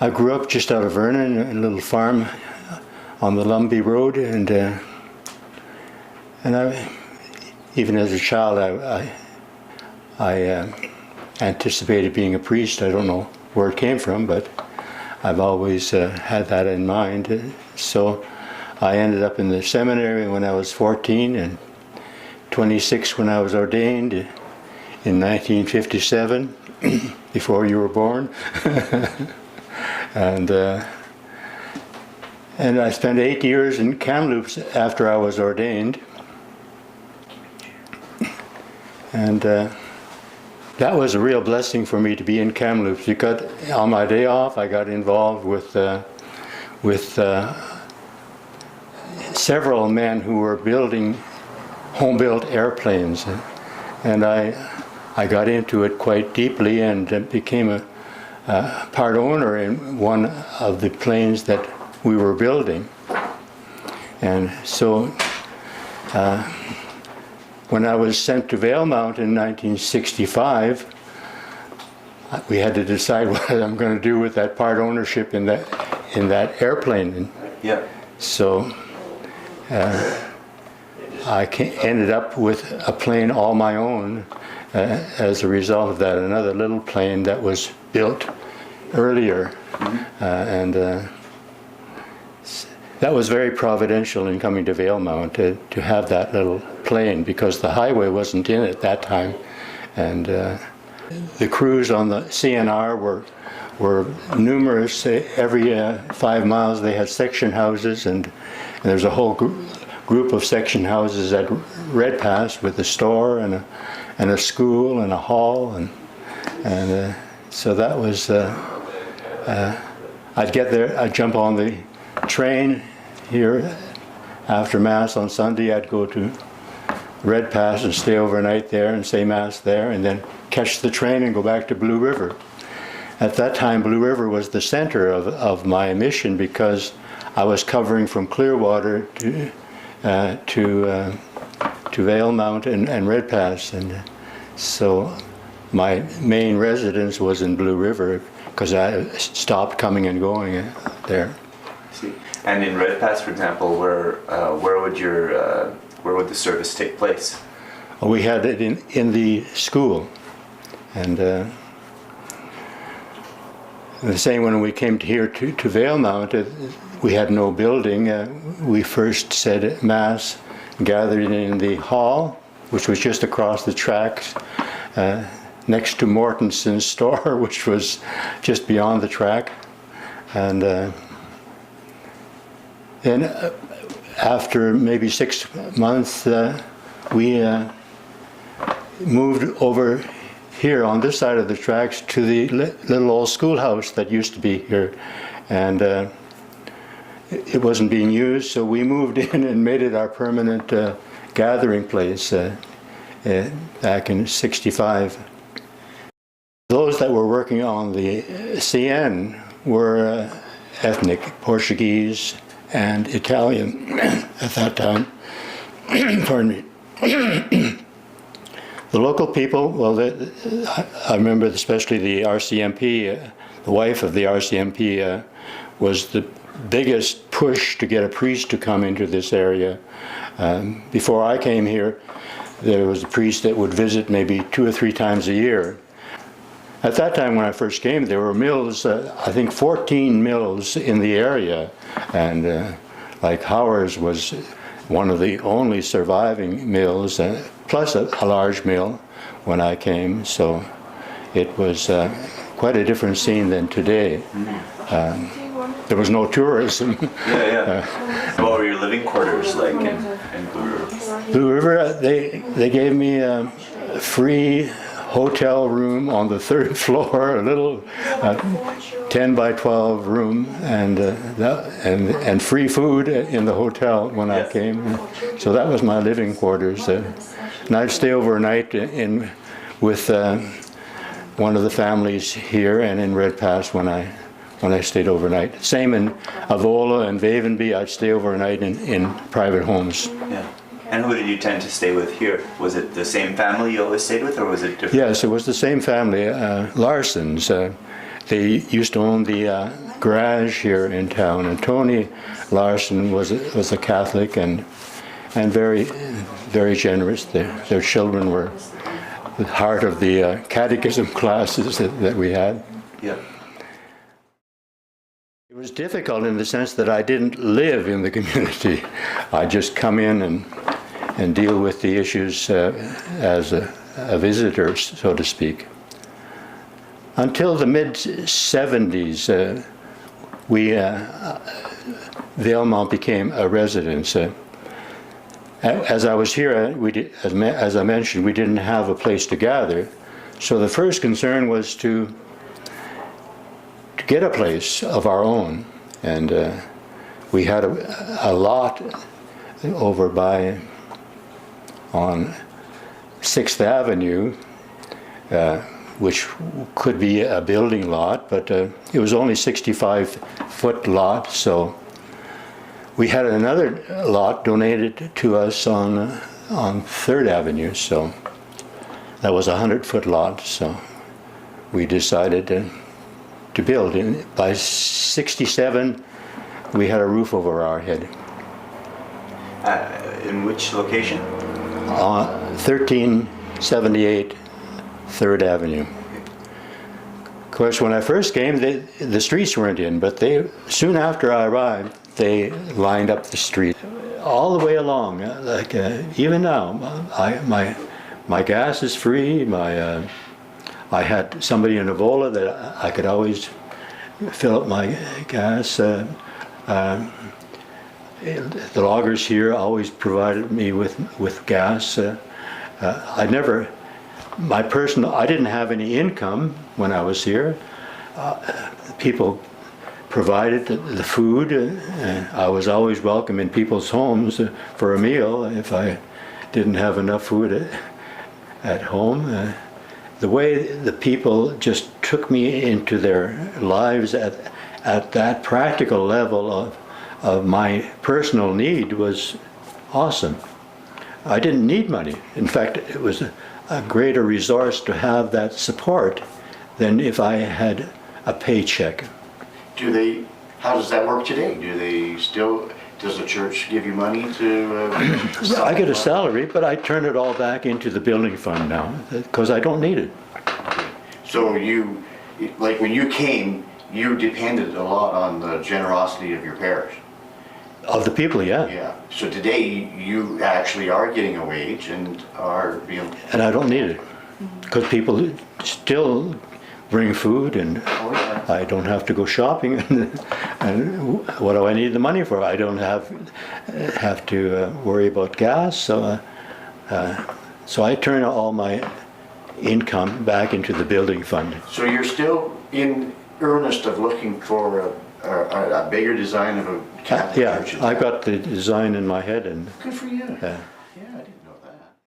I grew up just out of Vernon, a little farm on the Lumbee Road, and even as a child, I anticipated being a priest. I don't know where it came from, but I've always had that in mind. So I ended up in the seminary when I was 14 and 26 when I was ordained in 1957, before you were born. And I spent 8 years in Kamloops after I was ordained. And that was a real blessing for me to be in Kamloops, because on my day off I got involved with several men who were building home-built airplanes, and I got into it quite deeply and became a part owner in one of the planes that we were building. And so when I was sent to Valemount in 1965, we had to decide what I'm going to do with that part ownership in that airplane. Yeah. So I ended up with a plane all my own as a result of that, another little plane that was built earlier. And that was very providential in coming to Valemount, to have that little plane, because the highway wasn't in at that time. And the crews on the CNR were numerous. Every 5 miles they had section houses, and there's a whole group of section houses at Red Pass with a store and a school and a hall, and so that was. I'd get there. I'd jump on the train here after Mass on Sunday. I'd go to Red Pass and stay overnight there and say Mass there, and then catch the train and go back to Blue River. At that time, Blue River was the center of my mission, because I was covering from Clearwater to Valemount and Red Pass, and so my main residence was in Blue River, because I stopped coming and going there. See, and in Red Pass, for example, where would the service take place? We had it in the school, and the same when we came here to Valemount. We had no building. We first said Mass, gathered in the hall, which was just across the tracks, next to Mortenson's store, which was just beyond the track. And then after maybe 6 months, we moved over here on this side of the tracks to the little old schoolhouse that used to be here. And it wasn't being used, so we moved in and made it our permanent gathering place back in '65. Those that were working on the CN were ethnic Portuguese and Italian at that time. Pardon me. The local people, well, I remember especially the RCMP, the wife of the RCMP was the biggest push to get a priest to come into this area. Before I came here, there was a priest that would visit maybe 2 or 3 times a year. At that time when I first came, there were mills, I think 14 mills in the area, and like Howard's was one of the only surviving mills, plus a large mill when I came, so it was quite a different scene than today. There was no tourism. Yeah. What were your living quarters like in Blue River? Blue River, they gave me a free hotel room on the 3rd floor, a little 10 by 12 room, and free food in the hotel when I came. So that was my living quarters. And I'd stay overnight with one of the families here and in Red Pass when I stayed overnight. Same in Avola and Vavenby, I'd stay overnight in private homes. Yeah. And who did you tend to stay with here? Was it the same family you always stayed with, or was it different? Yes, it was the same family, Larsons. they used to own the garage here in town, and Tony Larson was a Catholic and very, very generous. Their children were the heart of the catechism classes that we had. Yeah. It was difficult in the sense that I didn't live in the community. I just come in and deal with the issues as a visitor, so to speak. Until the mid-70s, Valemount became a residence. As I was here, as I mentioned, we didn't have a place to gather. So the first concern was to get a place of our own. And we had a lot over on 6th Avenue, which could be a building lot, but it was only 65-foot lot, so we had another lot donated to us on 3rd Avenue, so that was a 100-foot lot, so we decided to build. By 67, we had a roof over our head. In which location? 1378 3rd Avenue. Of course, when I first came, the streets weren't in, but soon after I arrived, they lined up the street all the way along. Like even now, my gas is free. I had somebody in Ebola that I could always fill up my gas. The loggers here always provided me with gas. I didn't have any income when I was here. People provided the food, and I was always welcome in people's homes for a meal if I didn't have enough food at home. The way the people just took me into their lives at that practical level of my personal need was awesome. I didn't need money. In fact, it was a greater resource to have that support than if I had a paycheck. How does that work today? Does the church give you money to? I get a salary, but I turn it all back into the building fund now because I don't need it. So when you came, you depended a lot on the generosity of your parish. Of the people, yeah. Yeah. So today you actually are getting a wage and are being. And I don't need it because people still bring food, and I don't have to go shopping. And what do I need the money for? I don't have to worry about gas. So I turn all my income back into the building fund. So you're still in earnest of looking for a bigger design of a Catholic church. Yeah, I got the design in my head, and Good for you.